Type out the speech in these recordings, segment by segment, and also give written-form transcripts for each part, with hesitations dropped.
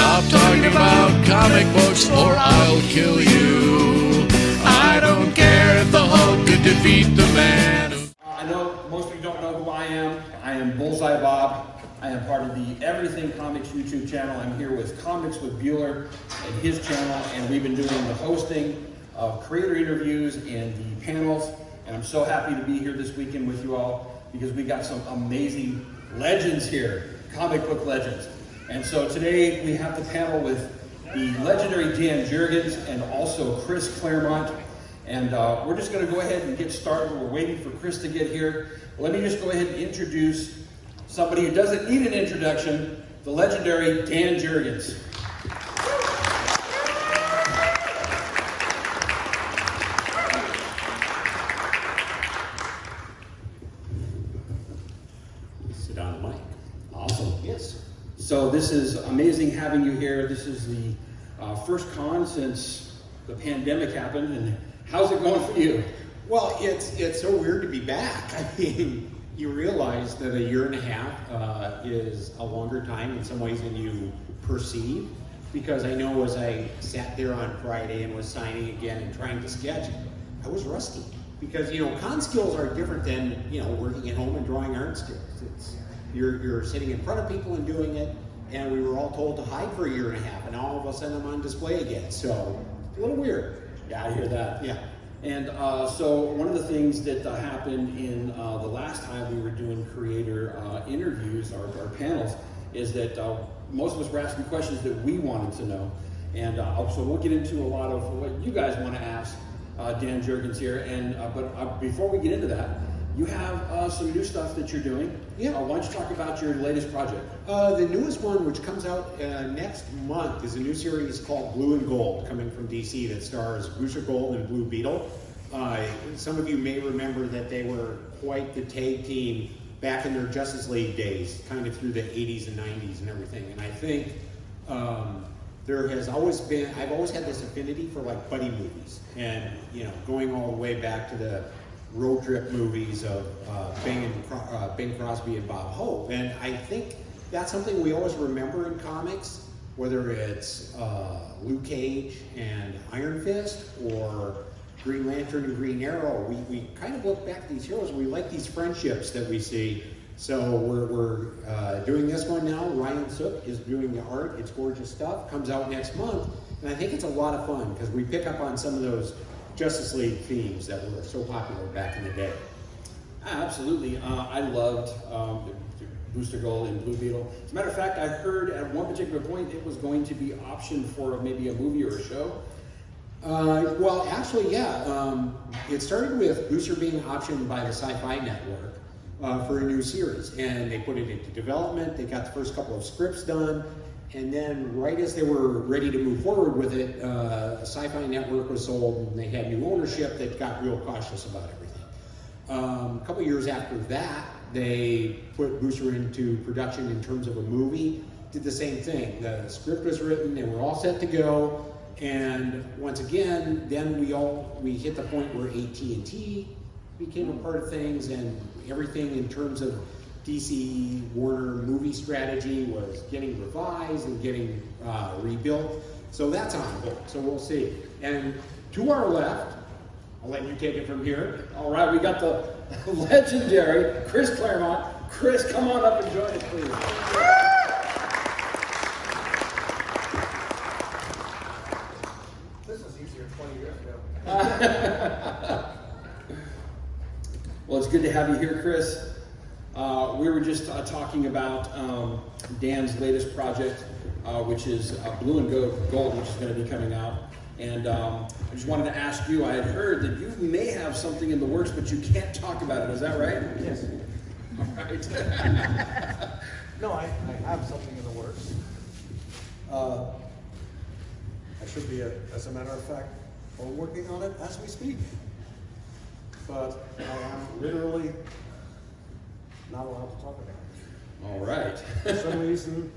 Stop talking about comic books or I'll kill you. I don't care if the Hulk could defeat the man. I know most of you don't know who I am. I am Bullseye Bob. I am part of the Everything Comics YouTube channel. I'm here with Comics with Bueller and his channel, and we've been doing the hosting of creator interviews and the panels. And I'm so happy to be here this weekend with you all because we got some amazing legends here, comic book legends. And so today we have the panel with the legendary Dan Jurgens and also Chris Claremont. And we're just going to go ahead and get started. We're waiting for Chris to get here. Let me just go ahead and introduce somebody who doesn't need an introduction, the legendary Dan Jurgens. Sit on the mic. Awesome. Yes. So this is amazing having you here. This is the first con since the pandemic happened, and how's it going for you? Well, it's so weird to be back. I mean, you realize that a year and a half is a longer time in some ways than you perceive, because I know as I sat there on Friday and was signing again and trying to sketch, I was rusty. Because, you know, con skills are different than, you know, working at home and drawing art skills. You're sitting in front of people and doing it, and we were all told to hide for a year and a half, and now all of a sudden I'm on display again. So, a little weird. Yeah, I hear that. Yeah. And so one of the things that happened in the last time we were doing creator interviews, our panels, is that most of us were asking questions that we wanted to know. And so we'll get into a lot of what you guys want to ask Dan Jurgens here. And but before we get into that, you have some new stuff that you're doing. Yeah. Why don't you talk about your latest project? The newest one, which comes out next month, is a new series called Blue and Gold, coming from DC, that stars Booster Gold and Blue Beetle. Some of you may remember that they were quite the tag team back in their Justice League days, kind of through the 80s and 90s and everything. And I think there has always been, I've always had this affinity for like buddy movies, and you know, going all the way back to the road trip movies of Bing Crosby and Bob Hope. And I think that's something we always remember in comics, whether it's Luke Cage and Iron Fist or Green Lantern and Green Arrow. We kind of look back at these heroes. We like these friendships that we see. So we're doing this one now. Ryan Sook is doing the art. It's gorgeous stuff. Comes out next month. And I think it's a lot of fun because we pick up on some of those Justice League themes that were so popular back in the day. Absolutely. I loved Booster Gold and Blue Beetle. As a matter of fact, I heard at one particular point it was going to be optioned for maybe a movie or a show. Well, actually, yeah. It started with Booster being optioned by the Sci-Fi Network for a new series, and they put it into development. They got the first couple of scripts done, and then right as they were ready to move forward with it, Sci-Fi Network was sold, and they had new ownership that got real cautious about everything. A couple years after that, they put Booster into production in terms of a movie. Did the same thing. The script was written, they were all set to go. And once again, then we hit the point where AT&T became a part of things, and everything in terms of DC Warner movie strategy was getting revised and getting rebuilt. So that's on hold. So we'll see. And to our left, I'll let you take it from here. All right, we got the legendary Chris Claremont. Chris, come on up and join us, please. Well, it's good to have you here, Chris. We were just talking about Dan's latest project, which is Blue and Gold, which is going to be coming out. And I just wanted to ask you, I had heard that you may have something in the works, but you can't talk about it. Is that right? Yes. All right. No, I have something in the works. I should be, as a matter of fact, we're working on it as we speak. But I am literally not allowed to talk about it. All right. For some reason,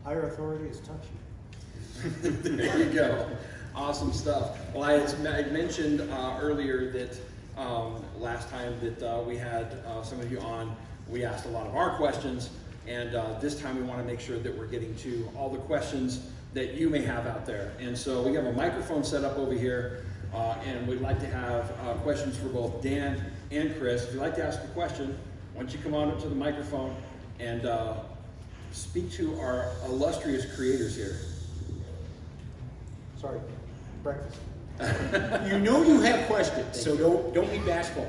higher authority is touchy. There you go. Awesome stuff. Well, I mentioned earlier that last time that we had some of you on, we asked a lot of our questions. And this time we want to make sure that we're getting to all the questions that you may have out there. And so we have a microphone set up over here, and we'd like to have questions for both Dan and Chris. If you'd like to ask a question, why don't you come on up to the microphone and speak to our illustrious creators here. Sorry, breakfast. You know you have questions, so don't be bashful.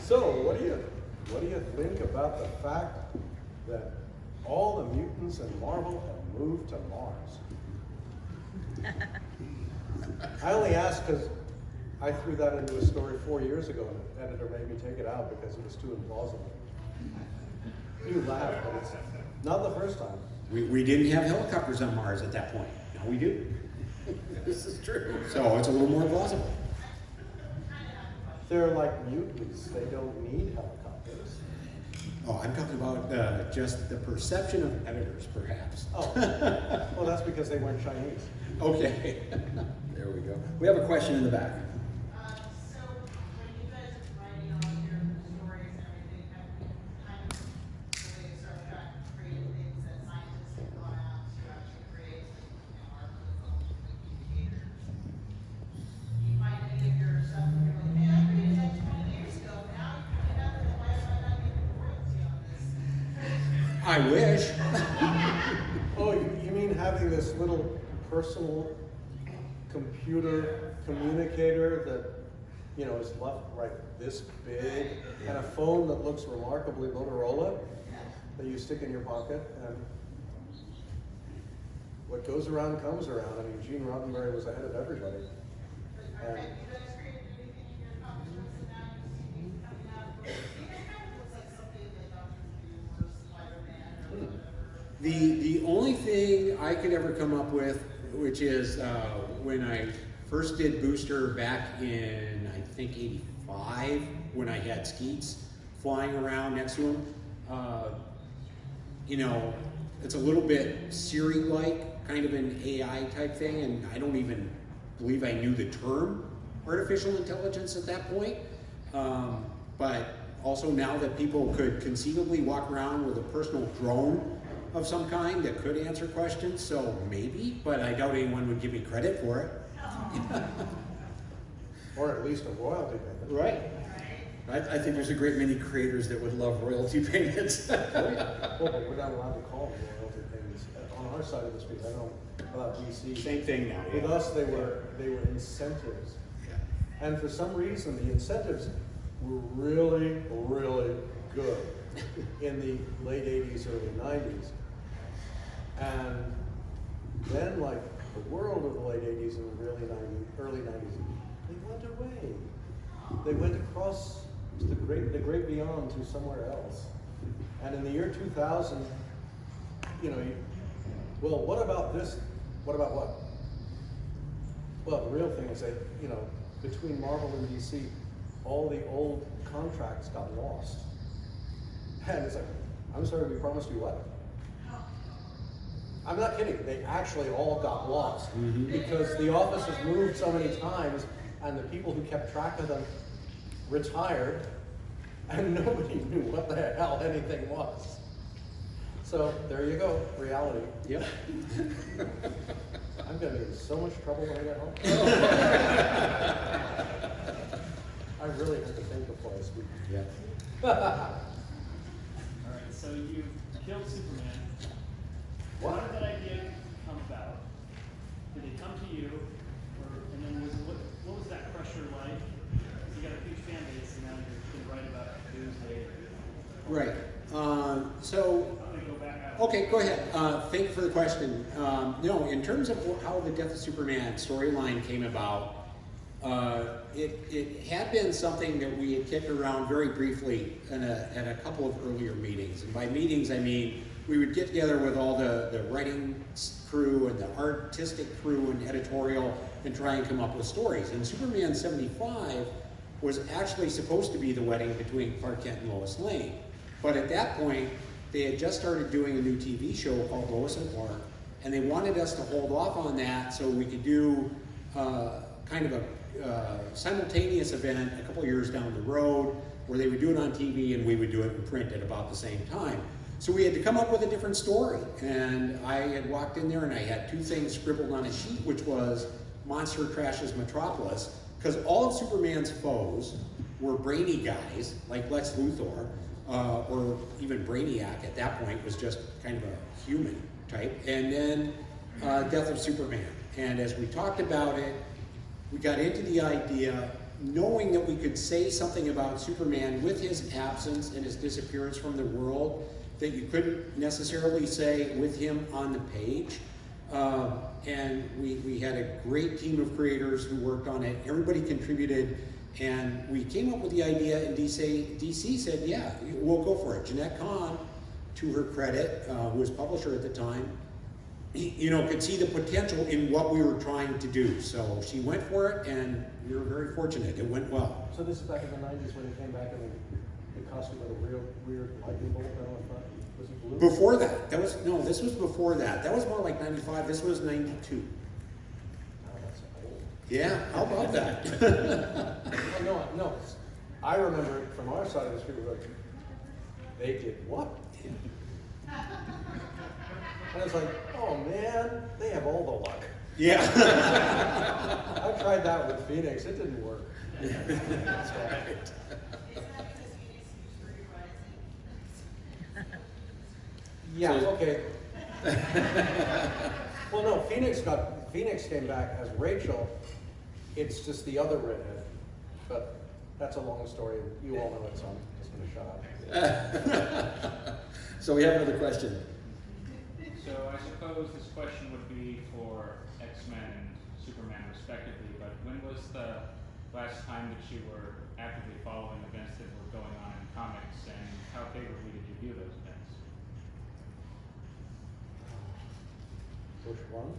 So, what do you think about the fact that all the mutants in Marvel have moved to Mars? I only asked because I threw that into a story 4 years ago, and the editor made me take it out because it was too implausible. You laugh, but it's not the first time. We didn't have helicopters on Mars at that point. Now we do. This is true. So it's a little more plausible. They're like mutants. They don't need helicopters. Oh, I'm talking about just the perception of editors, perhaps. Oh, well, that's because they weren't Chinese. Okay. There we go. We have a question in the back. So when you guys are writing all your stories and everything, have you kind of the way you start to create things that scientists have gone out to actually create, our communicators? Do you find any of your stuff and you're like, man, I created that 20 years ago, now you put it out there, why am I not getting royalty on this? I wish. Oh, you mean having this little personal computer communicator that, you know, is left right this big, and a phone that looks remarkably Motorola that you stick in your pocket, and what goes around comes around. I mean, Gene Roddenberry was ahead of everybody. And Have you guys created anything in your comic books and now you see things coming out? It kind of looks like something that Dr. Doom or Spider-Man or whatever. The only thing I could ever come up with, which is when I first did Booster back in, I think, '85, when I had Skeets flying around next to him. You know, it's a little bit Siri-like, kind of an AI type thing, and I don't even believe I knew the term artificial intelligence at that point. But also now that people could conceivably walk around with a personal drone of some kind that could answer questions, so maybe, but I doubt anyone would give me credit for it. or at least a royalty payment. Right. I think there's a great many creators that would love royalty payments. Well, but we're not allowed to call them royalty payments. On our side of the street, I don't know about DC. Same thing now. With us, they were incentives. Yeah. And for some reason, the incentives were really, really good in the late 80s, early 90s. And then, like, the world of the late 80s and the early 90s, they went away. They went across to the great beyond to somewhere else. And in the year 2000, you know, well, what about this? What about what? Well, the real thing is that, you know, between Marvel and DC, all the old contracts got lost. And it's like, I'm sorry, we promised you what? I'm not kidding. They actually all got lost because the office has moved so many times, and the people who kept track of them retired, and nobody knew what the hell anything was. So there you go, reality. Yep. I'm gonna get in so much trouble when I get home. I really have to think before I speak. Yeah. All right, so you killed Superman. What? How did that idea come about? Did it come to you, and then what was that pressure like? You got a huge fan base, and now you're going to write about Doomsday. Right. I'm going to go back out. Okay, go ahead. Thank you for the question. No, in terms of how the Death of Superman storyline came about, it had been something that we had kicked around very briefly at a couple of earlier meetings. And by meetings, I mean we would get together with all the writing crew and the artistic crew and editorial and try and come up with stories. And Superman 75 was actually supposed to be the wedding between Clark Kent and Lois Lane. But at that point, they had just started doing a new TV show called Lois and Clark, and they wanted us to hold off on that so we could do kind of a simultaneous event a couple years down the road where they would do it on TV and we would do it in print at about the same time. So we had to come up with a different story. And I had walked in there and I had two things scribbled on a sheet, which was Monster Crashes Metropolis, because all of Superman's foes were brainy guys like Lex Luthor, or even Brainiac at that point was just kind of a human type. And then Death of Superman. And as we talked about it, we got into the idea, knowing that we could say something about Superman with his absence and his disappearance from the world that you couldn't necessarily say with him on the page. And we had a great team of creators who worked on it. Everybody contributed, and we came up with the idea, and DC said, yeah, we'll go for it. Jeanette Kahn, to her credit, who was publisher at the time, could see the potential in what we were trying to do. So she went for it, and we were very fortunate. It went well. So this is back in the 90s when it came back in the costume with a real weird lightning bolt down the front. Was it blue? Before that, this was before that. That was more like 95. This was 92. Oh, that's old. Yeah, how about that? Oh, no. I remember it from our side of the street. We were like, they did what? And it's like, oh man, they have all the luck. Yeah. I tried that with Phoenix. It didn't work. That's right. Is that because Phoenix used Rising? Yeah, okay. Well, no, Phoenix came back as Rachel. It's just the other redhead. But that's a long story. You all know it, so I'm just going to shut up. So we have another question. So I suppose this question would be for X-Men and Superman respectively, but when was the last time that you were actively following events that were going on in comics, and how favorably did you view those events? Which one?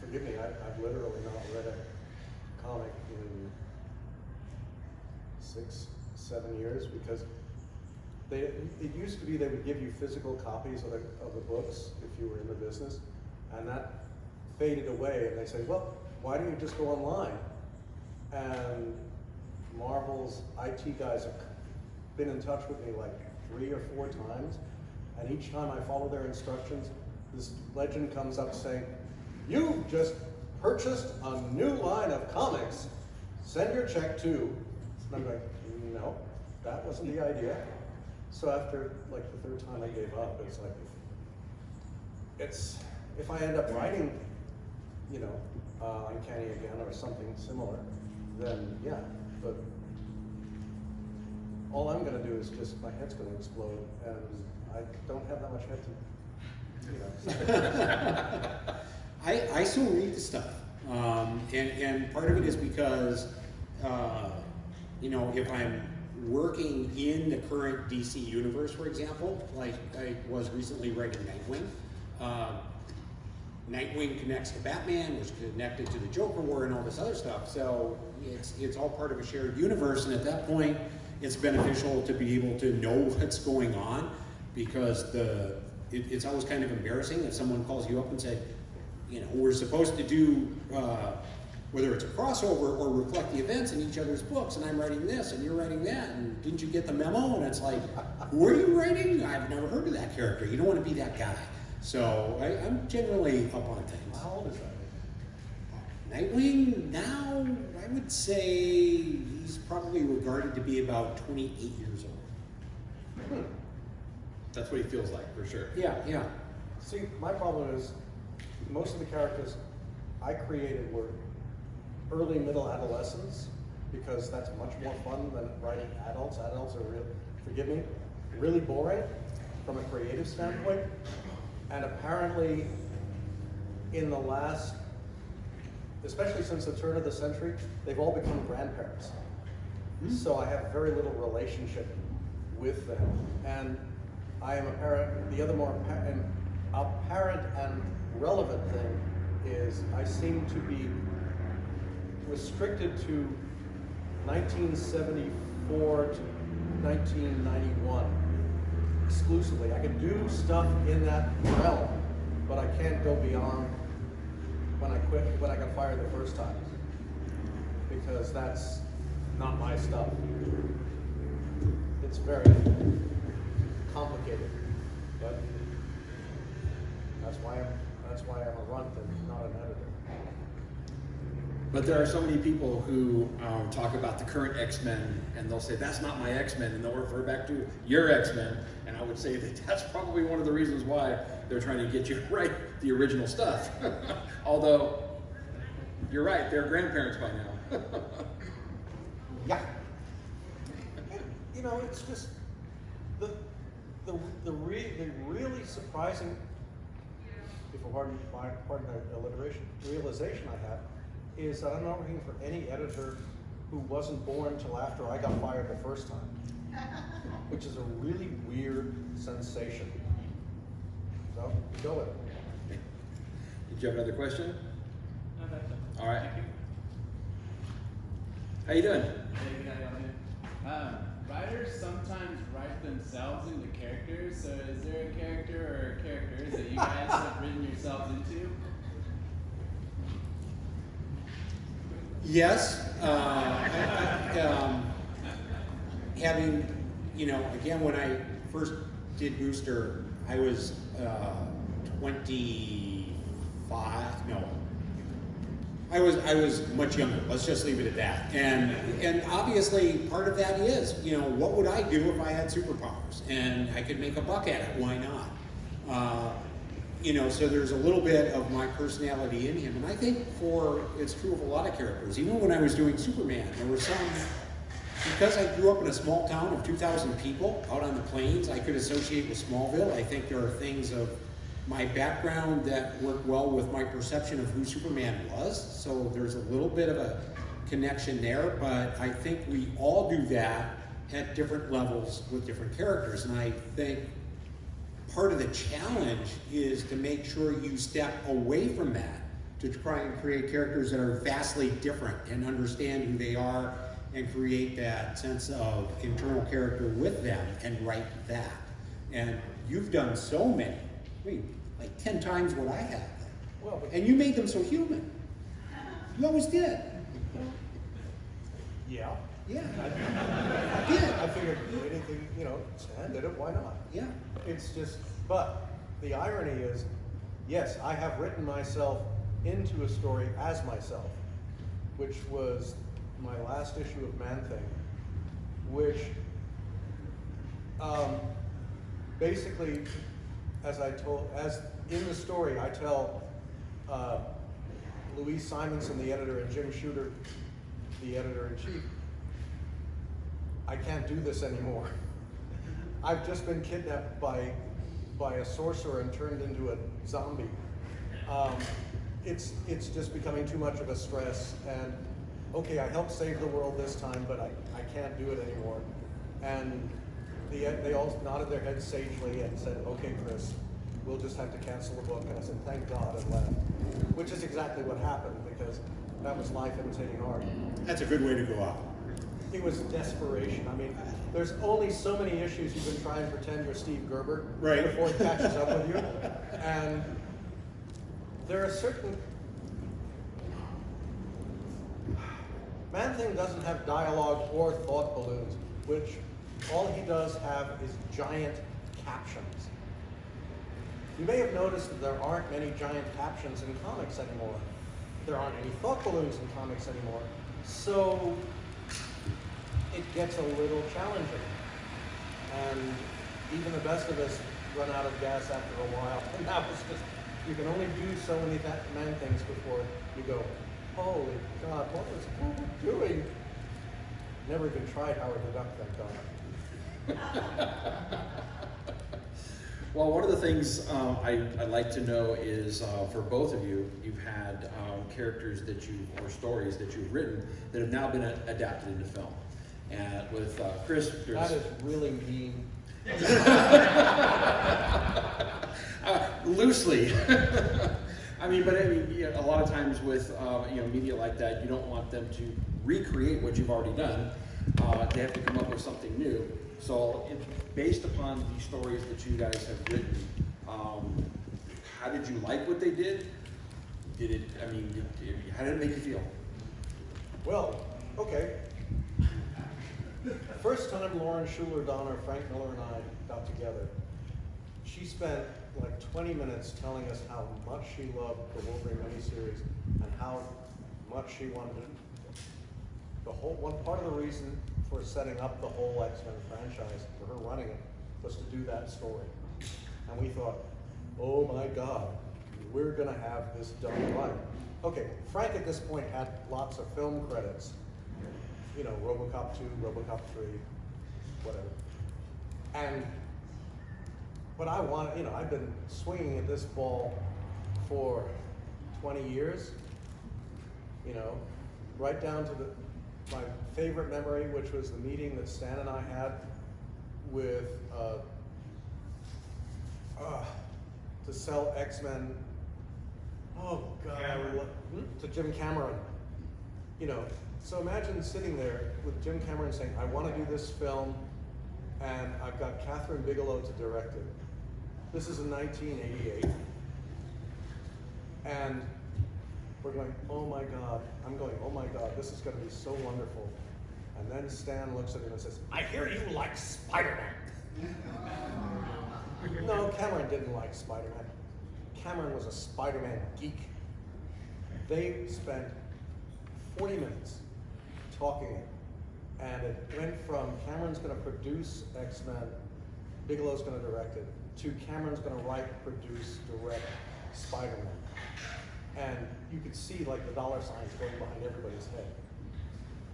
Forgive me, I've literally not read a comic in 6, 7 years, because it used to be they would give you physical copies of the books if you were in the business, and that faded away, and they say, well, why don't you just go online? And Marvel's IT guys have been in touch with me like 3 or 4 times, and each time I follow their instructions, this legend comes up saying, you've just purchased a new line of comics, send your check to, and I'm like, no, that wasn't the idea. So after like the 3rd time I gave up, it's like, if I end up writing, Uncanny again or something similar, then yeah, but all I'm gonna do is just, my head's gonna explode, and I don't have that much head to, I still read the stuff, and part of it is because, if I'm working in the current DC universe, for example, like I was recently writing Nightwing. Nightwing connects to Batman, which is connected to the Joker War and all this other stuff. So it's all part of a shared universe, and at that point, it's beneficial to be able to know what's going on, because it's always kind of embarrassing if someone calls you up and said, we're supposed to do, whether it's a crossover or reflect the events in each other's books, and I'm writing this and you're writing that, and didn't you get the memo? And it's like, who are you writing? I've never heard of that character. You don't want to be that guy. So I'm generally up on things. how old is that? Nightwing now, I would say he's probably regarded to be about 28 years old. That's what he feels like, for sure. Yeah. See, my problem is, most of the characters I created were early middle adolescents, because that's much more fun than writing adults. Adults are really boring from a creative standpoint. And apparently, in the last, especially since the turn of the century, they've all become grandparents. So I have very little relationship with them. And I am a parent. The other more apparent and relevant thing is I seem to be restricted to 1974 to 1991 exclusively. I can do stuff in that realm, but I can't go beyond when I got fired the first time. because that's not my stuff. It's very complicated, but that's why I'm a runt and not an editor. But there are so many people who talk about the current X-Men, and they'll say, that's not my X-Men, and they'll refer back to your X-Men. And I would say that that's probably one of the reasons why they're trying to get you to write the original stuff. Although, you're right, they're grandparents by now. Yeah. And, you know, it's just the really surprising, if you pardon the alliteration, realization I have is that I'm not working for any editor who wasn't born till after I got fired the first time, which is a really weird sensation. So, go with it. Did you have another question? No, that's it. All right. Thank you. How you doing? David, how y'all doing? Writers sometimes write themselves into characters, so is there a character or characters that you guys have written yourselves into? Yes, having, you know, again, when I first did Booster, I was 25, no, I was much younger, let's just leave it at that. And obviously part of that is, you know, what would I do if I had superpowers? And I could make a buck at it, why not? You know, so there's a little bit of my personality in him. And I think it's true of a lot of characters. Even when I was doing Superman, there were some, because I grew up in a small town of 2,000 people out on the plains, I could associate with Smallville. I think there are things of my background that work well with my perception of who Superman was. So there's a little bit of a connection there, but I think we all do that at different levels with different characters. And I think part of the challenge is to make sure you step away from that to try and create characters that are vastly different and understand who they are and create that sense of internal character with them and write that. And you've done so many, I mean, like 10 times what I have. Well, but And you made them so human. You always did. yeah. Yeah. I did. I figured anything, you know, Stan did it, why not? Yeah. It's just, but the irony is, yes, I have written myself into a story as myself, which was my last issue of Man-Thing, which basically, as in the story, I tell Louise Simonson, the editor, and Jim Shooter, the editor-in-chief, I can't do this anymore. I've just been kidnapped by a sorcerer and turned into a zombie. It's just becoming too much of a stress, and okay, I helped save the world this time, but I can't do it anymore. And they all nodded their heads sagely and said, okay, Chris, we'll just have to cancel the book. And I said, thank God, and left. Which is exactly what happened, because that was life imitating art. That's a good way to go out. It was desperation. I mean, there's only so many issues you can try and pretend you're Steve Gerber Right. before he catches up with you. And there are certain... Man-Thing doesn't have dialogue or thought balloons, which all he does have is giant captions. You may have noticed that there aren't many giant captions in comics anymore. There aren't any thought balloons in comics anymore. So it gets a little challenging. And even the best of us run out of gas after a while. And that was just, you can only do so many Man-Things before you go, holy God, what was we doing? Never even tried Howard the Duck, thank God. Well, one of the things I'd like to know is, for both of you, you've had characters or stories that you've written that have now been adapted into film. And with Chris, That is really mean. loosely. I mean, you know, a lot of times with media like that, you don't want them to recreate what you've already done. They have to come up with something new. So, based upon the stories that you guys have written, how did you like what they did? How did it make you feel? Well, okay. First time Lauren Schuler, Donner, Frank Miller, and I got together, she spent like 20 minutes telling us how much she loved the Wolverine miniseries and how much she wanted it. One part of the reason for setting up the whole X-Men franchise, for her running it, was to do that story. And we thought, oh my God, we're gonna have this done right. Okay, Frank at this point had lots of film credits. You know, RoboCop 2, RoboCop 3, whatever. But I want, I've been swinging at this ball for 20 years, right down to my favorite memory, which was the meeting that Stan and I had with, to sell X-Men, to Jim Cameron. So imagine sitting there with Jim Cameron saying, I want to do this film, and I've got Catherine Bigelow to direct it. This is in 1988. And we're going, oh my God. I'm going, oh my God, this is going to be so wonderful. And then Stan looks at him and says, I hear you like Spider-Man. No, Cameron didn't like Spider-Man. Cameron was a Spider-Man geek. They spent 40 minutes talking it, and it went from Cameron's going to produce X-Men, Bigelow's going to direct it, to Cameron's going to write, produce, direct Spider-Man. And you could see like the dollar signs going behind everybody's head.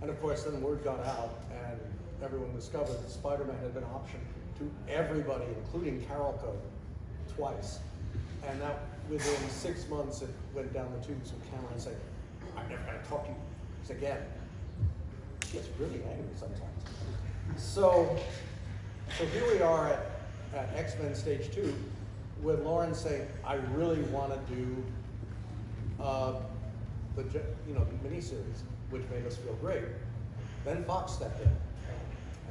And of course, then word got out, and everyone discovered that Spider-Man had been optioned to everybody, including Carol Code, twice. And that within 6 months, it went down the tubes with Cameron saying, I'm never going to talk to you again. He gets really angry sometimes. So here we are at X-Men Stage 2 with Lauren saying, I really want to do the miniseries, which made us feel great. Then Fox stepped in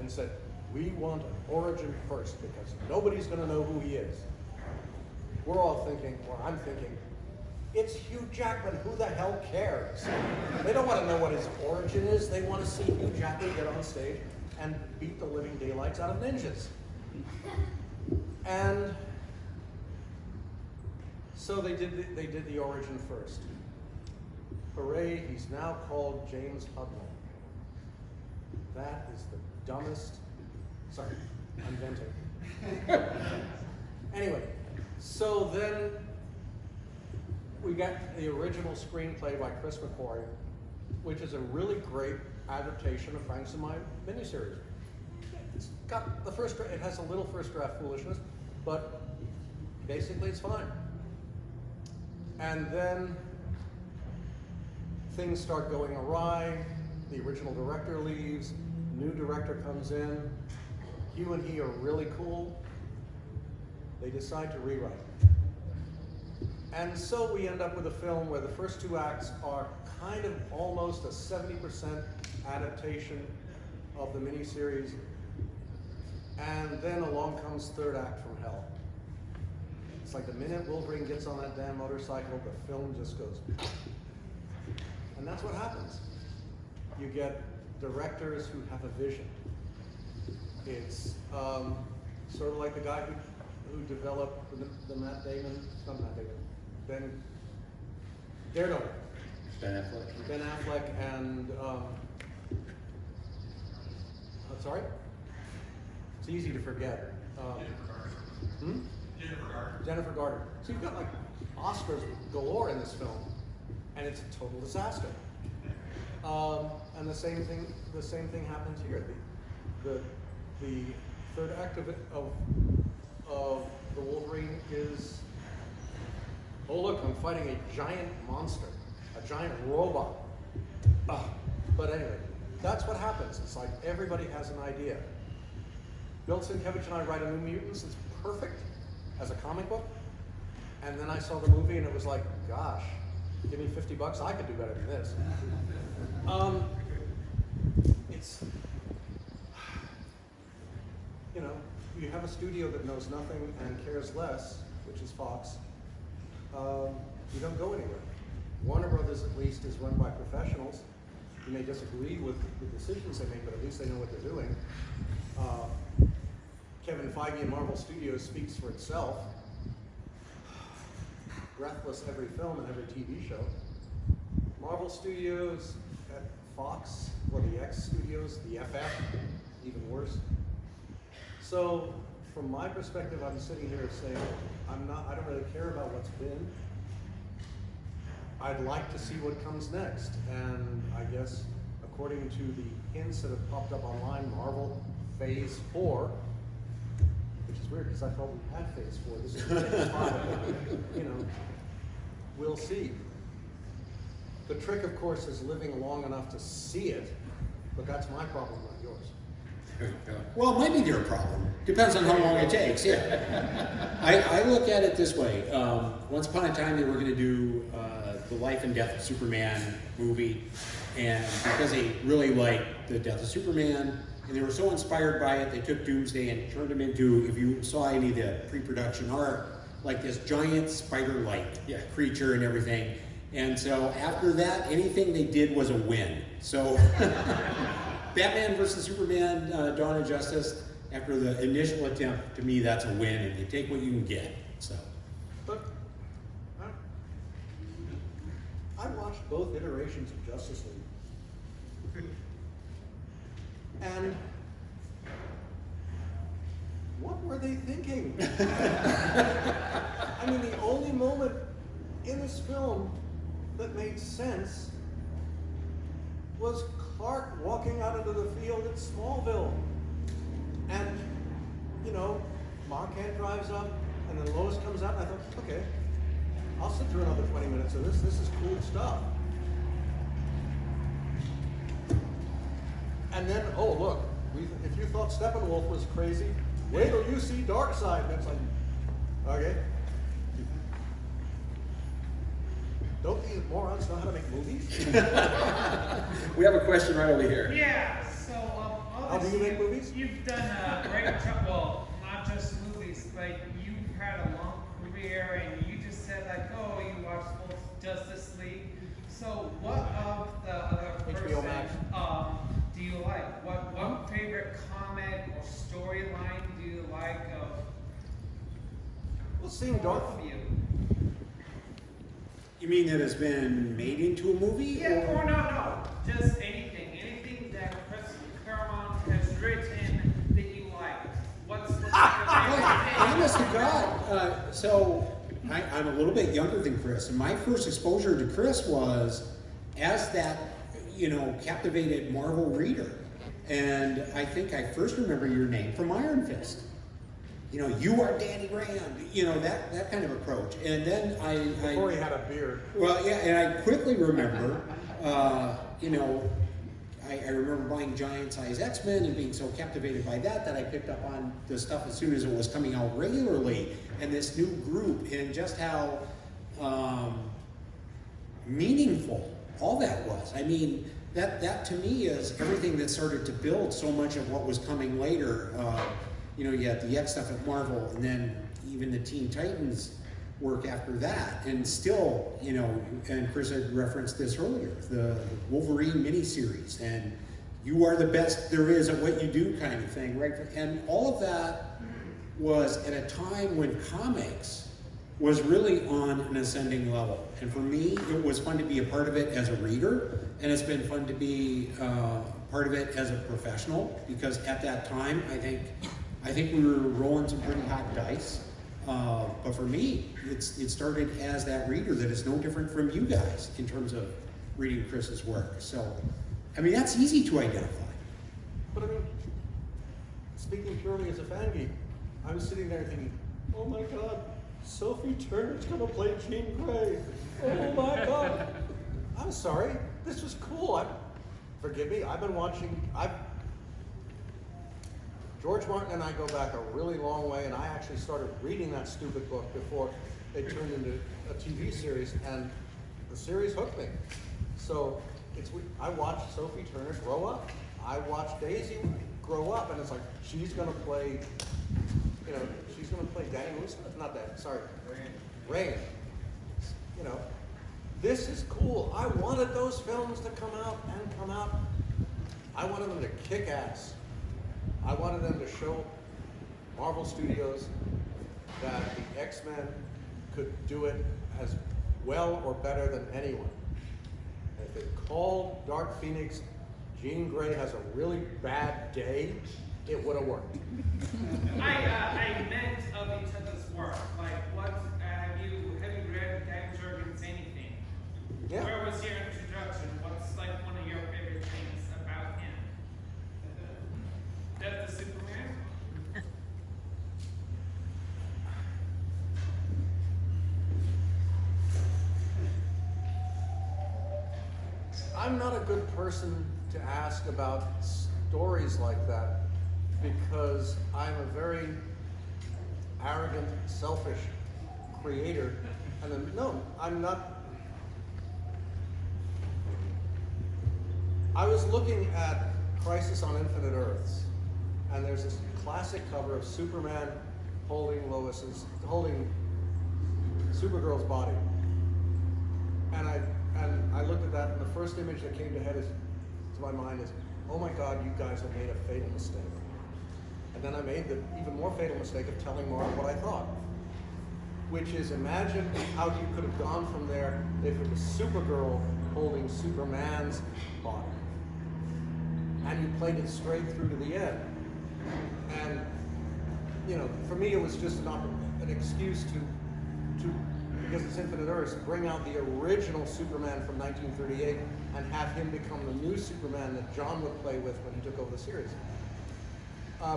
and said, we want an origin first because nobody's going to know who he is. We're all thinking, or I'm thinking, it's Hugh Jackman, who the hell cares? They don't want to know what his origin is. They want to see Hugh Jackman get on stage and beat the living daylights out of ninjas. And so they did the origin first. Hooray, he's now called James Hudnall. That is the dumbest, sorry, I'm venting. Anyway, so then we got the original screenplay by Chris McQuarrie, which is a really great adaptation of Frank's and my miniseries. It's got the first, it has a little first draft foolishness, but basically it's fine. And then things start going awry. The original director leaves, new director comes in. Hugh and he are really cool. They decide to rewrite. And so we end up with a film where the first 2 acts are kind of almost a 70% adaptation of the miniseries. And then along comes third act from hell. It's like the minute Wolverine gets on that damn motorcycle, the film just goes. And that's what happens. You get directors who have a vision. It's sort of like the guy who developed the Matt Damon, not Matt Damon, Ben Daredevil. Ben Affleck. Ben Affleck and, sorry? It's easy to forget. Jennifer Garner. So you've got like Oscars galore in this film, and it's a total disaster. And the same thing happens here. The third act of the Wolverine is, oh look, I'm fighting a giant monster, a giant robot. But anyway, that's what happens. It's like everybody has an idea. Bill Sienkiewicz and I write a New Mutants that's perfect as a comic book, and then I saw the movie and it was like, gosh, give me $50, I could do better than this. It's, you have a studio that knows nothing and cares less, which is Fox. You don't go anywhere. Warner Brothers, at least, is run by professionals. You may disagree with the decisions they make, but at least they know what they're doing. Kevin Feige and Marvel Studios speaks for itself. Breathless every film and every TV show. Marvel Studios at Fox, or the X Studios, the FF, even worse. So, from my perspective, I'm sitting here saying, I don't really care about what's been. I'd like to see what comes next. And I guess, according to the hints that have popped up online, Marvel Phase 4, which is weird because I thought we had Phase 4. This is Phase 5. You know, we'll see. The trick, of course, is living long enough to see it, but that's my problem, not yours. Well, it might be their problem. Depends on how long it takes, yeah. I look at it this way. Once upon a time, they were going to do the Life and Death of Superman movie, and because they really liked the Death of Superman, and they were so inspired by it, they took Doomsday and turned him into, if you saw any of the pre-production art, like this giant spider-like creature and everything. And so after that, anything they did was a win. So Batman versus Superman, Dawn of Justice, after the initial attempt, to me, that's a win, and you take what you can get. So, But I watched both iterations of Justice League. And what were they thinking? I mean, the only moment in this film that made sense was Clark walking out into the field at Smallville. And, you know, Ma Kent drives up, and then Lois comes out, and I thought, okay, I'll sit through another 20 minutes of this. This is cool stuff. And then, oh, look, if you thought Steppenwolf was crazy, wait till you see Darkseid. And it's like, okay. Don't these morons know how to make movies? We have a question right over here. Yeah, so How do you make movies? You've done a great job, well, not just movies, but you've had a long career, and you just said like, oh, you watched both Justice League. So what of the other HBO Max. do you like? What favorite comic or storyline do you like of Well, seeing Dark. both of you? you mean that it's been made into a movie? Yeah, or no, just anything that Claremont has written that you like. What's the Honest to God, so I'm a little bit younger than Chris, and my first exposure to Chris was as that, captivated Marvel reader. And I think I first remember your name from Iron Fist. You are Danny Rand, that kind of approach. And then Before he had a beard. Well, yeah, and I quickly remember, I remember buying giant size X-Men and being so captivated by that I picked up on the stuff as soon as it was coming out regularly, and this new group, and just how meaningful all that was. I mean, that to me is everything that started to build so much of what was coming later. You had the X stuff at Marvel, and then even the Teen Titans work after that, and still, and Chris had referenced this earlier, the Wolverine miniseries, and you are the best there is at what you do kind of thing, right? And all of that was at a time when comics was really on an ascending level. And for me, it was fun to be a part of it as a reader, and it's been fun to be part of it as a professional, because at that time, I think we were rolling some pretty hot dice. But for me, it started as that reader that is no different from you guys in terms of reading Chris's work. So, that's easy to identify. But speaking purely as a fan geek, I was sitting there thinking, oh my God, Sophie Turner's gonna play Jean Grey. Oh my God. I'm sorry, this was cool. Forgive me, I've been watching, George Martin and I go back a really long way, and I actually started reading that stupid book before it turned into a TV series, and the series hooked me. So I watched Sophie Turner grow up. I watched Daisy grow up, and it's like, she's gonna play, she's gonna play Danny Lewis, not that, sorry, Rain. this is cool. I wanted those films to come out and come out. I wanted them to kick ass. I wanted them to show Marvel Studios that the X-Men could do it as well or better than anyone. If it called Dark Phoenix Jean Grey has a really bad day, it would have worked. I meant of each other's work. Like, what have you read Dan Jurgens anything? Yeah. Where was your introduction? What's like one of your favorite things about him? Death of Superman? I'm not a good person to ask about stories like that because I'm a very arrogant, selfish creator. And no, I'm not. I was looking at Crisis on Infinite Earths, and there's this classic cover of Superman holding Supergirl's body. And I looked at that, and the first image that came to my mind is, oh my God, you guys have made a fatal mistake. And then I made the even more fatal mistake of telling Mark what I thought, which is, imagine how you could have gone from there if it was Supergirl holding Superman's body, and you played it straight through to the end. And you know, for me, it was just an excuse to because it's Infinite Earths, bring out the original Superman from 1938 and have him become the new Superman that John would play with when he took over the series.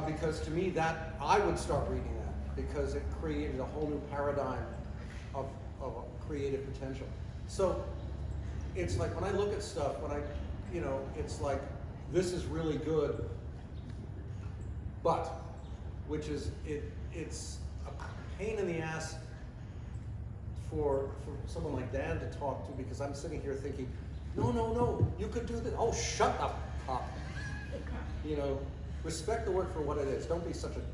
Because to me, that I would start reading that because it created a whole new paradigm of creative potential. So it's like when I look at stuff, it's like, this is really good, but, which is, it's a pain in the ass for someone like Dan to talk to, because I'm sitting here thinking, no, you could do this. Oh, shut up, Pop. You know, respect the work for what it is. Don't be such an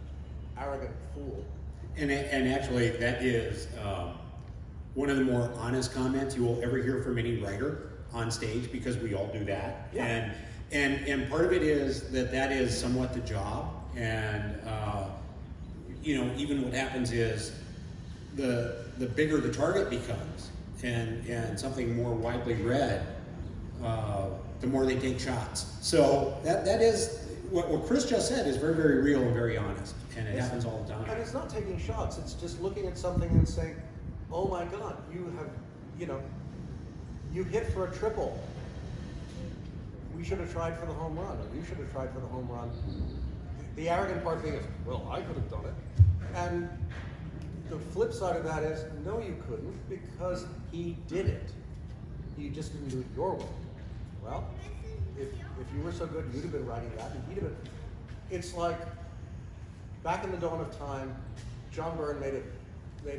arrogant fool. And actually, that is one of the more honest comments you will ever hear from any writer on stage, because we all do that. Yeah. And part of it is that is somewhat the job. And even what happens is the bigger the target becomes, and something more widely read, the more they take shots. So that is what Chris just said is very, very real and very honest, and it happens all the time. And it's not taking shots, it's just looking at something and saying, oh my God, you hit for a triple. We should have tried for the home run, or you should have tried for the home run. The arrogant part being is, well, I could have done it. And the flip side of that is, no, you couldn't, because he did it. You just didn't do it your way. Well, if you were so good, you'd have been writing that, and he'd have been. It's like, back in the dawn of time, John Byrne made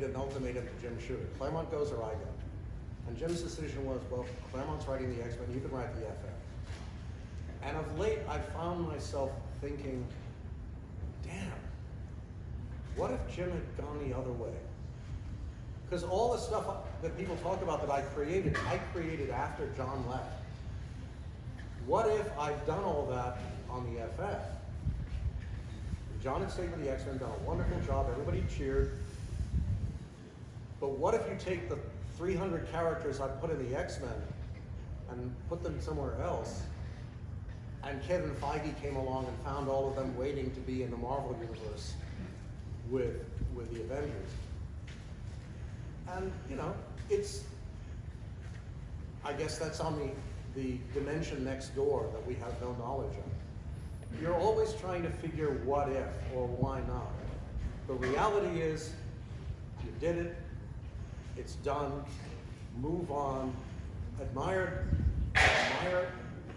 an ultimatum to Jim Shooter. Claremont goes or I go. And Jim's decision was, well, Claremont's writing the X-Men, you can write the FF. And of late, I've found myself thinking, damn, what if Jim had gone the other way? Because all the stuff that people talk about that I created after John left. What if I've done all that on the FF? John had stayed with the X-Men, done a wonderful job, everybody cheered. But what if you take the 300 characters I put in the X-Men and put them somewhere else, and Kevin Feige came along and found all of them waiting to be in the Marvel universe with the Avengers? And I guess that's on the dimension next door that we have no knowledge of. You're always trying to figure what if or why not. The reality is, you did it, it's done, move on, admire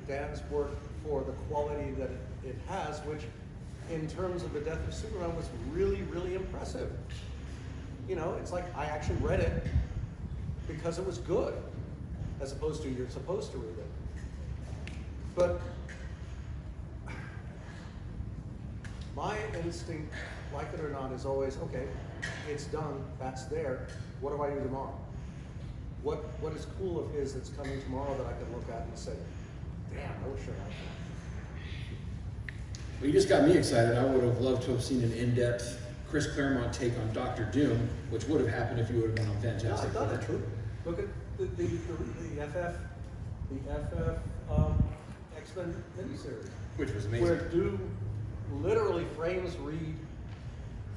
Dan's work for the quality that it has, which in terms of the death of Superman was really, really impressive. It's like I actually read it because it was good, as opposed to you're supposed to read it. But my instinct, like it or not, is always, okay, it's done, that's there, what do I do tomorrow? what is cool of his that's coming tomorrow that I can look at and say, damn, I wish I had that. Well, you just got me excited. I would have loved to have seen an in-depth Chris Claremont take on Doctor Doom, which would have happened if you would have been on Fantastic Yeah, I thought Four. it true. Look at the FF X-Men miniseries. Which was amazing. Where Doom literally frames Reed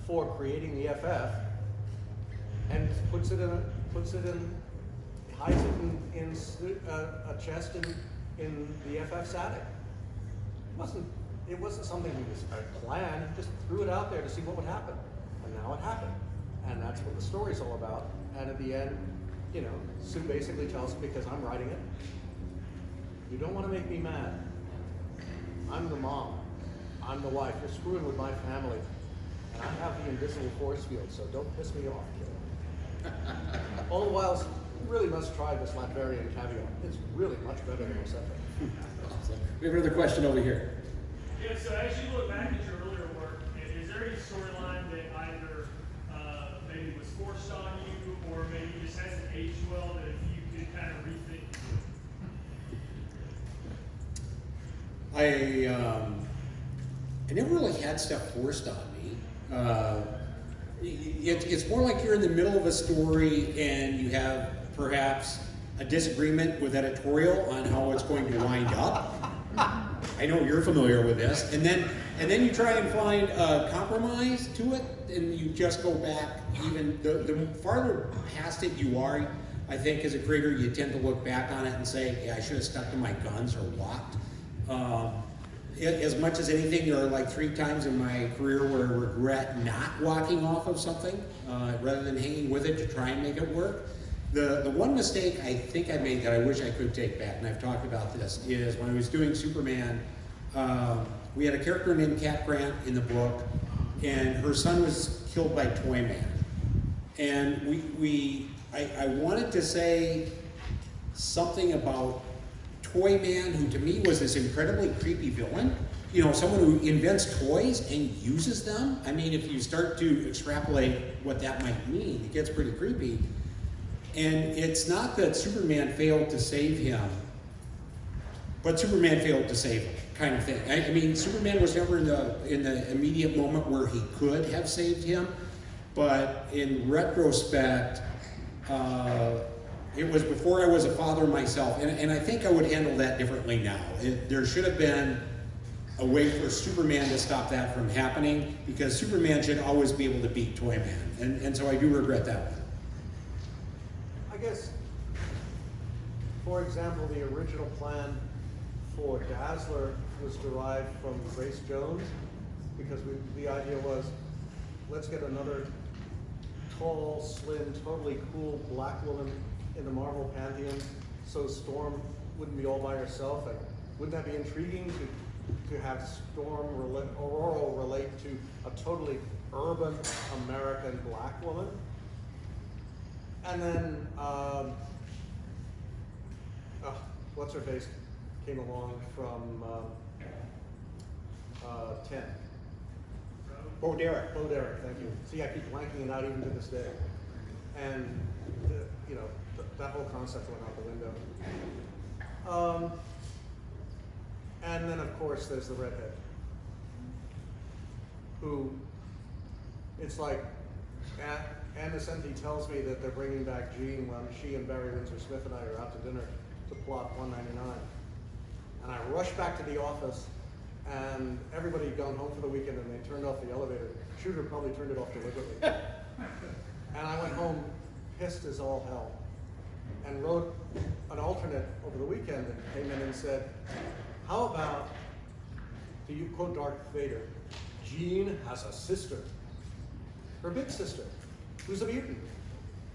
for creating the FF and hides it in a chest in the FF's attic. It wasn't something he was planned. He just threw it out there to see what would happen, and now it happened, and that's what the story's all about. And at the end, you know, Sue basically tells him, because I'm writing it, you don't want to make me mad. I'm the mom. I'm the wife. You're screwing with my family. And I have the invisible force field, so don't piss me off, kid. All the while, you really must try this Latvian caviar. It's really much better than Rosetta. Awesome. We have another question over here. Yeah, so as you look back at your earlier work, is there any storyline that either maybe was forced on you or maybe just hasn't aged well that if you could kind of rethink? I never really had stuff forced on me. It's more like you're in the middle of a story and you have perhaps a disagreement with editorial on how it's going to wind up. I know you're familiar with this, and then you try and find a compromise to it, and you just go back. Even the farther past it you are, I think as a creator, you tend to look back on it and say, "Yeah, I should have stuck to my guns or walked." As much as anything, there are like 3 times in my career where I regret not walking off of something rather than hanging with it to try and make it work. The one mistake I think I made that I wish I could take back, and I've talked about this, is when I was doing Superman, we had a character named Cat Grant in the book, and her son was killed by Toyman. And I wanted to say something about Toyman, who to me was this incredibly creepy villain. You know, someone who invents toys and uses them. I mean, if you start to extrapolate what that might mean, it gets pretty creepy. And it's not that Superman failed to save him, but Superman failed to save him, kind of thing. I mean, Superman was never in the immediate moment where he could have saved him, but in retrospect, it was before I was a father myself, and I think I would handle that differently now. There should have been a way for Superman to stop that from happening, because Superman should always be able to beat Toyman, and so I do regret that one. I guess, for example, the original plan for Dazzler was derived from Grace Jones, because the idea was, let's get another tall, slim, totally cool black woman in the Marvel pantheon, so Storm wouldn't be all by herself. And wouldn't that be intriguing to have Storm Aurora relate to a totally urban American black woman? And then, what's her face came along from 10. Bo Derek. Bo Derek, thank you. See, I keep blanking it out even to this day. And, you know, that whole concept went out the window. And then, of course, there's the redhead, who, it's like, Ann Nesenti tells me that they're bringing back Jean when she and Barry Windsor-Smith and I are out to dinner to plot 199. And I rush back to the office, and everybody had gone home for the weekend and they turned off the elevator. Shooter probably turned it off deliberately. And I went home pissed as all hell, and wrote an alternate over the weekend that came in and said, how about, to you quote Darth Vader, Jean has a sister, her big sister, who's a mutant,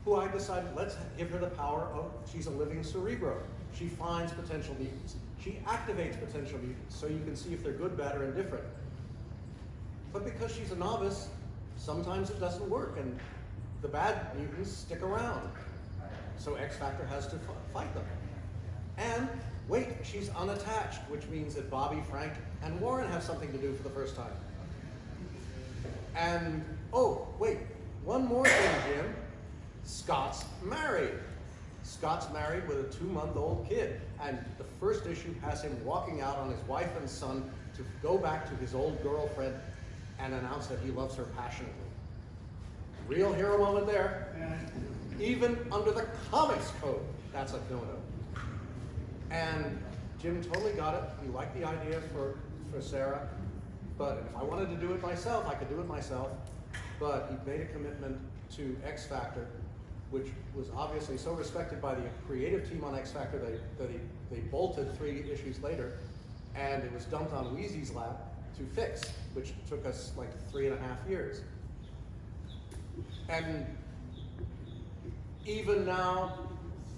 who I decided, let's give her the power of, she's a living cerebro. She finds potential mutants. She activates potential mutants, so you can see if they're good, bad, or indifferent. But because she's a novice, sometimes it doesn't work, and the bad mutants stick around. So X-Factor has to fight them. And wait, she's unattached, which means that Bobby, Frank, and Warren have something to do for the first time. And, oh, wait, one more thing, Jim. Scott's married. Scott's married with a 2-month-old kid, and the first issue has him walking out on his wife and son to go back to his old girlfriend and announce that he loves her passionately. Real hero moment there. Even under the comics code, that's a no-no. And Jim totally got it. He liked the idea for Sarah, but if I wanted to do it myself, I could do it myself. But he made a commitment to X Factor, which was obviously so respected by the creative team on X Factor that they bolted 3 issues later, and it was dumped on Wheezy's lap to fix, which took us like 3.5 years. And even now,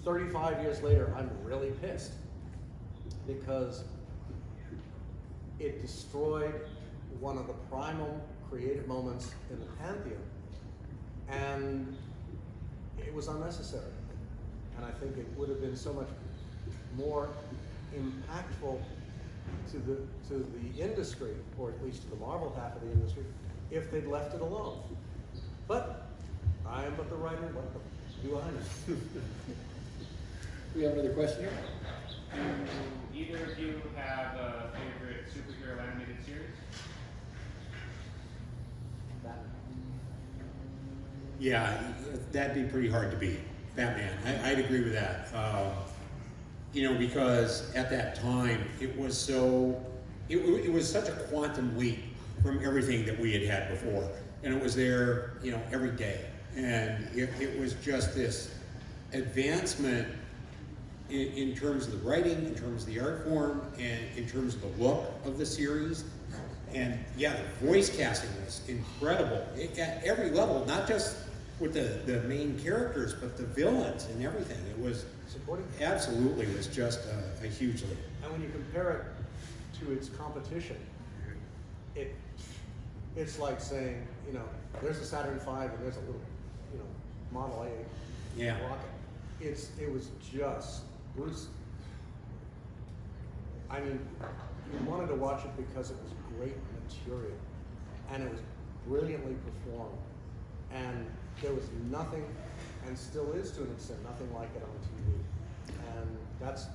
35 years later, I'm really pissed because it destroyed one of the primal creative moments in the Pantheon, and it was unnecessary. And I think it would have been so much more impactful to the industry, or at least to the Marvel half of the industry, if they'd left it alone. But I am but the writer, what do I know? We have another question here? Do either of you have a favorite superhero animated series? Yeah, that'd be pretty hard to beat. Batman, I'd agree with that. You know, because at that time it was so, it was such a quantum leap from everything that we had before, and it was there, you know, every day, and it was just this advancement in terms of the writing, in terms of the art form, and in terms of the look of the series. And yeah, the voice casting was incredible at every level, not just with the main characters, but the villains and everything. It was Supporting. absolutely was just a huge leap. And when you compare it to its competition, it's like saying, you know, there's a Saturn V and there's a little, you know, Model A Yeah. rocket. It was just Bruce. I mean, you wanted to watch it because it was great material, and it was brilliantly performed, and there was nothing, and still is to an extent, nothing like it on TV. And that's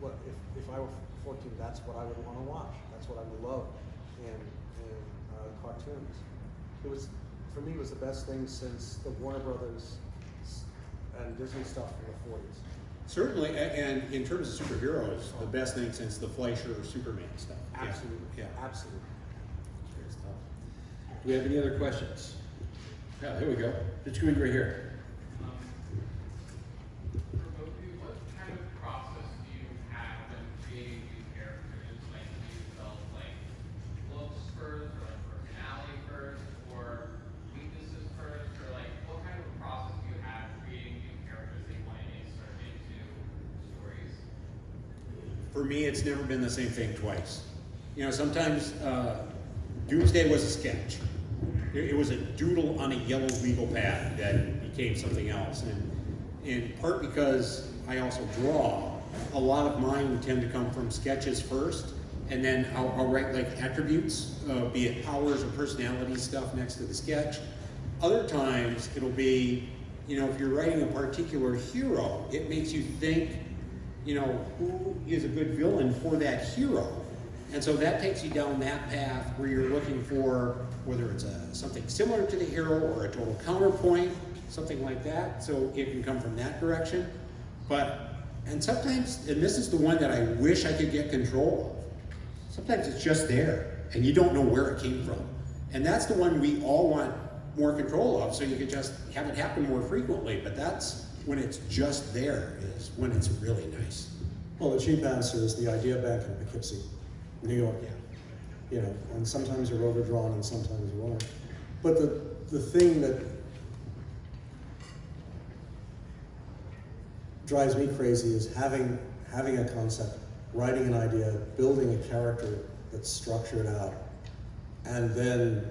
what, if I were 14, that's what I would want to watch. That's what I would love in cartoons. It was, for me, it was the best thing since the Warner Brothers and Disney stuff from the 40s. Certainly, and in terms of superheroes, the best thing since the Fleischer or Superman stuff. Absolutely, Yeah. absolutely. Great stuff. Do we have any other questions? Yeah, here we go. It's going right here. For both of you, what kind of process do you have when creating new characters? Like, do you develop like looks first, or like personality first, or weaknesses first, or like what kind of a process do you have creating new characters that you want to insert into stories? For me, it's never been the same thing twice. You know, sometimes Doomsday was a sketch. It was a doodle on a yellow legal pad that became something else. And in part because I also draw, a lot of mine tend to come from sketches first, and then I'll write like attributes, be it powers or personality stuff next to the sketch. Other times it'll be, you know, if you're writing a particular hero, it makes you think, you know, who is a good villain for that hero? And so that takes you down that path where you're looking for whether it's something similar to the hero or a total counterpoint, something like that. So it can come from that direction. And sometimes, and this is the one that I wish I could get control of, sometimes it's just there and you don't know where it came from. And that's the one we all want more control of, so you could just have it happen more frequently. But that's when it's just there, is when it's really nice. Well, the cheap answer is the Idea Bank in Poughkeepsie, New York. Yeah. You know, and sometimes you're overdrawn and sometimes you aren't. But the thing that drives me crazy is having a concept, writing an idea, building a character that's structured out, and then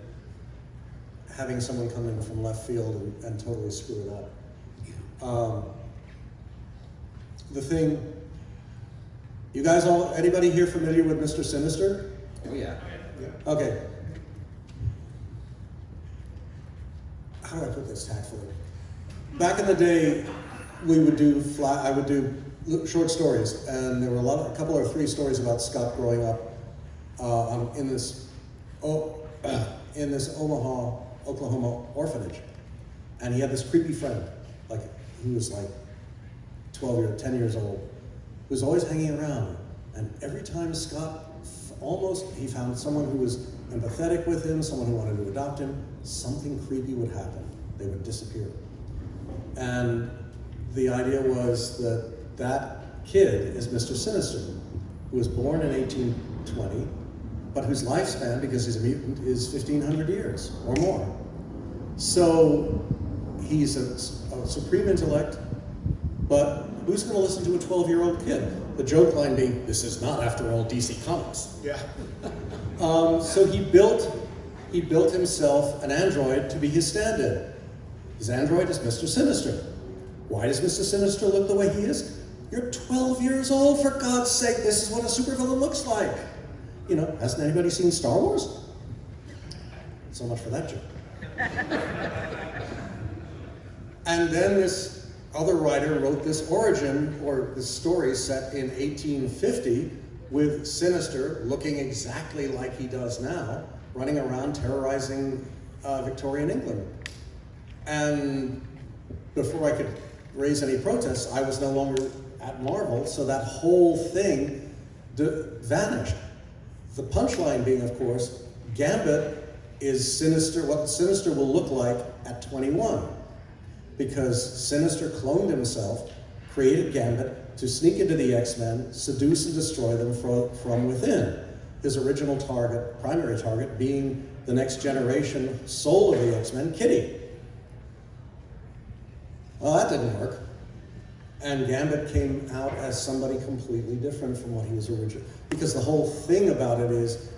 having someone come in from left field and totally screw it up. The thing, you guys all, anybody here familiar with Mr. Sinister? Oh, yeah. Okay. How do I put this tactfully? Back in the day, we would do I would do short stories, and there were a couple or three stories about Scott growing up in this Oklahoma orphanage, and he had this creepy friend, like he was like 10 years old, who was always hanging around, and every time Scott he found someone who was empathetic with him, someone who wanted to adopt him, something creepy would happen. They would disappear. And the idea was that that kid is Mr. Sinister, who was born in 1820, but whose lifespan, because he's a mutant, is 1,500 years or more. So he's a supreme intellect, but who's going to listen to a 12-year-old kid? The joke line being, this is not, after all, DC Comics. Yeah. So he built himself an android to be his stand-in. His android is Mr. Sinister. Why does Mr. Sinister look the way he is? You're 12 years old, for God's sake. This is what a supervillain looks like. You know, hasn't anybody seen Star Wars? So much for that joke. And then this other writer wrote this origin, or this story set in 1850, with Sinister looking exactly like he does now, running around terrorizing Victorian England. And before I could raise any protests, I was no longer at Marvel, so that whole thing vanished. The punchline being, of course, Gambit is Sinister, what Sinister will look like at 21. Because Sinister cloned himself, created Gambit to sneak into the X-Men, seduce and destroy them from within. His original target, primary target, being the next generation soul of the X-Men, Kitty. Well, that didn't work. And Gambit came out as somebody completely different from what he was originally. Because the whole thing about it is,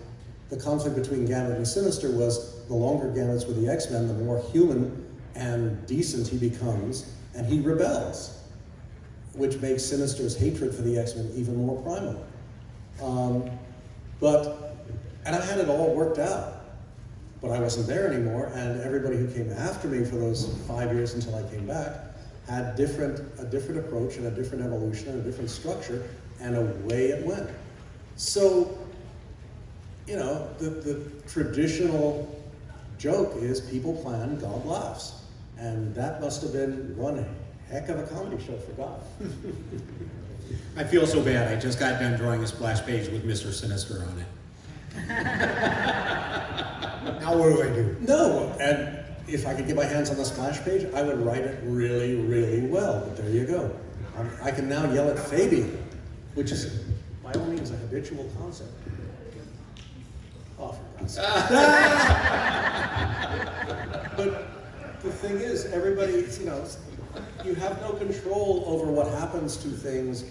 the conflict between Gambit and Sinister was, the longer Gambit's with the X-Men, the more human and decent he becomes, and he rebels, which makes Sinister's hatred for the X-Men even more primal. And I had it all worked out, but I wasn't there anymore, and everybody who came after me for those 5 years until I came back had a different approach and a different evolution and a different structure, and away it went. So, you know, the traditional joke is people plan, God laughs. And that must have been one heck of a comedy show for God. I feel so bad. I just got done drawing a splash page with Mr. Sinister on it. Now what do I do? No, and if I could get my hands on the splash page, I would write it really, really well. But there you go. I can now yell at Fabian, which is, by all means, a habitual concept. Oh, for God's sake. But the thing is, everybody, you know, you have no control over what happens to things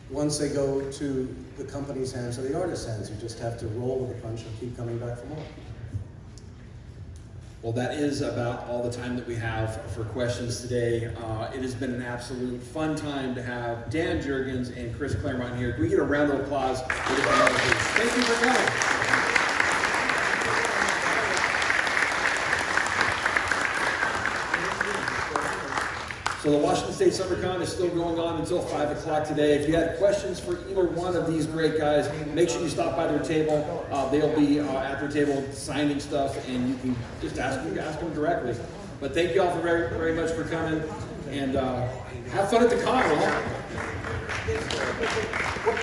once they go to the company's hands or the artist's hands. You just have to roll with the punch and keep coming back for more. Well, that is about all the time that we have for questions today. It has been an absolute fun time to have Dan Jurgens and Chris Claremont here. Can we get a round of applause for the panel, please? Thank you for coming. So the Washington State SummerCon is still going on until 5 o'clock today. If you have questions for either one of these great guys, make sure you stop by their table. They'll be at their table signing stuff, and you can just ask them directly. But thank you all very, very much for coming, and have fun at the con. Huh?